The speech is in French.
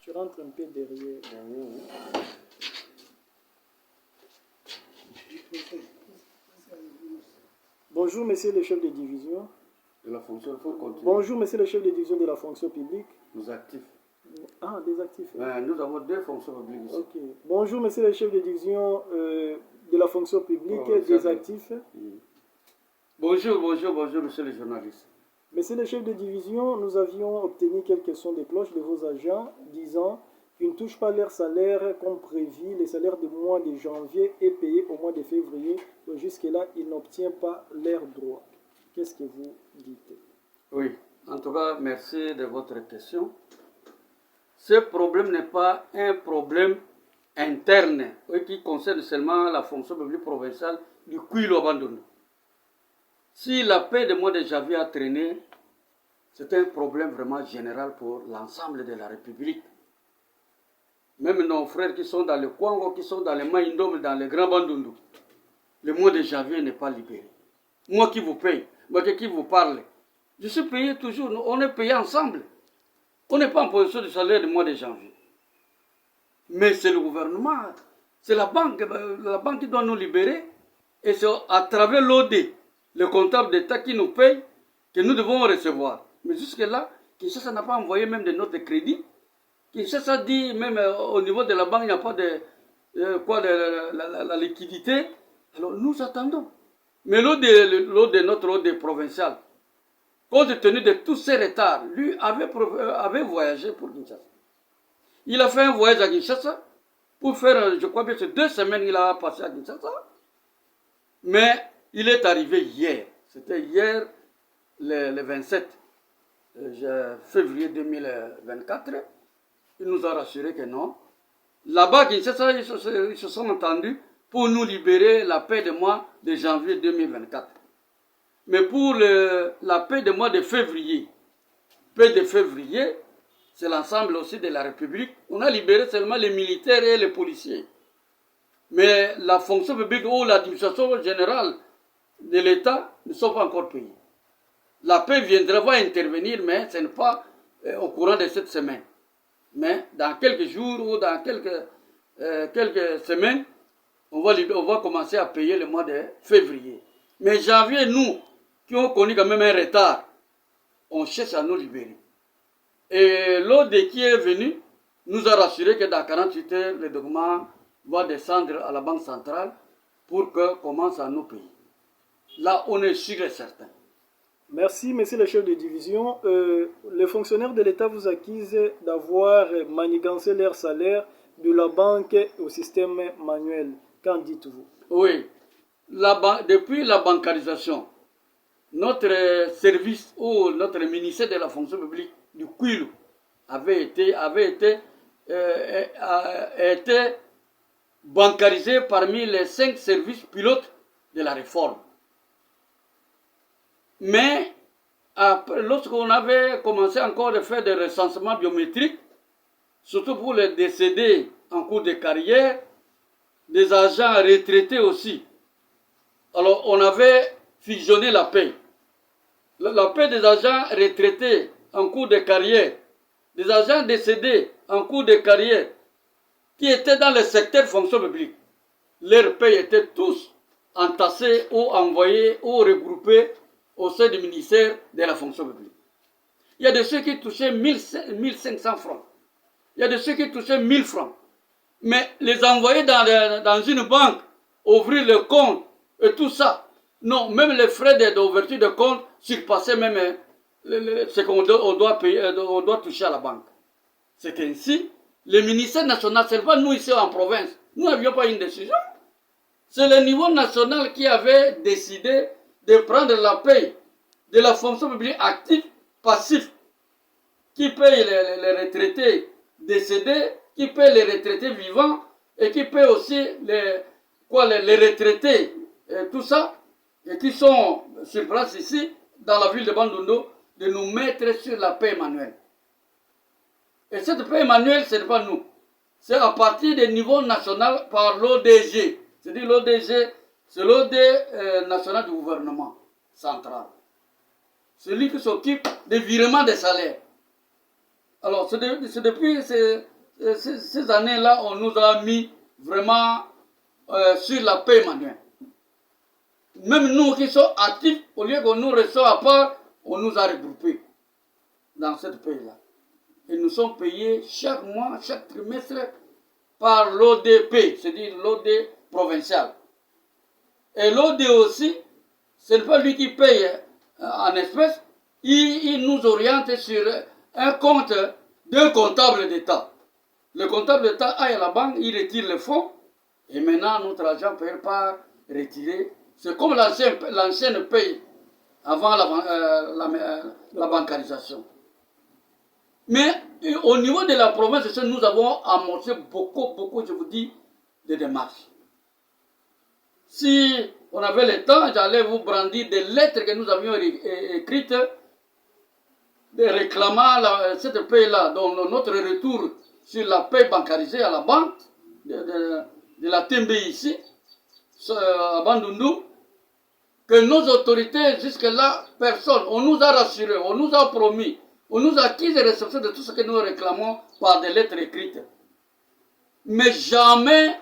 Tu rentres un peu derrière. Bonjour, monsieur le chef de division. De la fonction, il faut continuer. Bonjour, monsieur le chef de division de la fonction publique. Nous actifs. Ah, des actifs. Nous avons deux fonctions publiques ici. Ok. Bonjour, monsieur le chef de division de la fonction publique, des actifs. Bonjour, monsieur le journaliste. Monsieur le chef de division, nous avions obtenu quelques sons de cloche de vos agents disant qu'ils ne touchent pas leur salaire comme prévu. Le salaire du mois de janvier est payé au mois de février. Donc jusque-là, ils n'obtiennent pas leurs droits. Qu'est-ce que vous dites? Oui, en tout cas, merci de votre question. Ce problème n'est pas un problème interne qui concerne seulement la fonction publique provinciale du Kouilo abandonné. Si la paix du mois de janvier a traîné, c'est un problème vraiment général pour l'ensemble de la République. Même nos frères qui sont dans le Kwango, qui sont dans le Maïndom, dans le Grand Bandundu, le mois de janvier n'est pas libéré. Moi qui vous paye, moi qui vous parle, je suis payé toujours, on est payé ensemble. On n'est pas en position de salaire du mois de janvier. Mais c'est le gouvernement, c'est la banque qui doit nous libérer. Et c'est à travers l'OD, le comptable d'État qui nous paye, que nous devons recevoir. Mais jusque-là, Kinshasa n'a pas envoyé même de notes de crédit. Kinshasa dit, même au niveau de la banque, il n'y a pas de la liquidité. Alors nous attendons. Mais notre OD provincial, compte tenu de tous ces retards, lui avait voyagé pour Kinshasa. Il a fait un voyage à Kinshasa pour faire, je crois que c'est 2 semaines qu'il a passé à Kinshasa. Mais il est arrivé hier. C'était hier, le 27 février 2024. Il nous a rassuré que non. Là-bas, à Kinshasa, ils se sont entendus pour nous libérer la paix du mois de janvier 2024. Mais pour la paix du mois de février, c'est l'ensemble aussi de la République. On a libéré seulement les militaires et les policiers. Mais la fonction publique ou l'administration générale de l'État ne sont pas encore payés. La paix va intervenir, mais ce n'est pas au courant de cette semaine. Mais dans quelques jours ou dans quelques semaines, on va commencer à payer le mois de février. Mais janvier, nous, qui ont connu quand même un retard, on cherche à nous libérer. Et l'OD qui est venu nous a rassuré que dans 48 heures, le document va descendre à la Banque centrale pour qu'on commence à nous payer. Là, on est sûr et certain. Merci, monsieur le chef de division. Les fonctionnaires de l'État vous accusent d'avoir manigancé leur salaire de la banque au système manuel. Qu'en dites-vous? Oui. Depuis la bancarisation, notre service ou notre ministère de la fonction publique du Kouilo avait été bancarisé parmi les 5 services pilotes de la réforme. Mais lorsqu'on avait commencé encore à faire des recensements biométriques, surtout pour les décédés en cours de carrière, des agents retraités aussi, alors on avait fusionné la paie. La paie des agents retraités en cours de carrière, des agents décédés en cours de carrière, qui étaient dans le secteur fonction publique. Leurs paie étaient tous entassés ou envoyés ou regroupés au sein du ministère de la fonction publique. Il y a de ceux qui touchaient 1500 francs. Il y a de ceux qui touchaient 1000 francs. Mais les envoyer dans une banque, ouvrir le compte et tout ça, non, même les frais d'ouverture de compte surpassaient même ce qu'on doit payer, on doit toucher à la banque. C'est ainsi, le ministère national, c'est pas nous ici en province, nous n'avions pas une décision. C'est le niveau national qui avait décidé de prendre la paie de la fonction publique active, passif, qui paye les retraités décédés, qui paye les retraités vivants et qui paye aussi les retraités, et tout ça, et qui sont sur place ici, dans la ville de Bandundu, de nous mettre sur la paie manuelle. Et cette paie manuelle, ce n'est pas nous. C'est à partir du niveau national par l'ODG. C'est-à-dire l'ODG, c'est l'OD national du gouvernement central. C'est lui qui s'occupe des virements des salaires. Alors, c'est depuis ces années-là, on nous a mis vraiment sur la paix manuelle. Même nous qui sommes actifs, au lieu qu'on nous reçoit à part, on nous a regroupés dans cette paix-là. Et nous sommes payés chaque mois, chaque trimestre, par l'ODP, c'est-à-dire l'OD provincial. Et l'OD aussi, ce n'est pas lui qui paye en espèces, il nous oriente sur un compte d'un comptable d'État. Le comptable d'État aille à la banque, il retire le fonds, et maintenant notre argent peut pas retirer. C'est comme l'ancienne paye avant la bancarisation. Mais au niveau de la province, nous avons amorcé beaucoup, je vous dis, de démarches. Si on avait le temps, j'allais vous brandir des lettres que nous avions écrites, réclamant cette paie-là, donc notre retour sur la paie bancarisée à la banque de la TMB ici, à Bandundu, que nos autorités, jusque-là, personne, on nous a rassurés, on nous a promis, on nous a acquis les réceptions de tout ce que nous réclamons par des lettres écrites. Mais jamais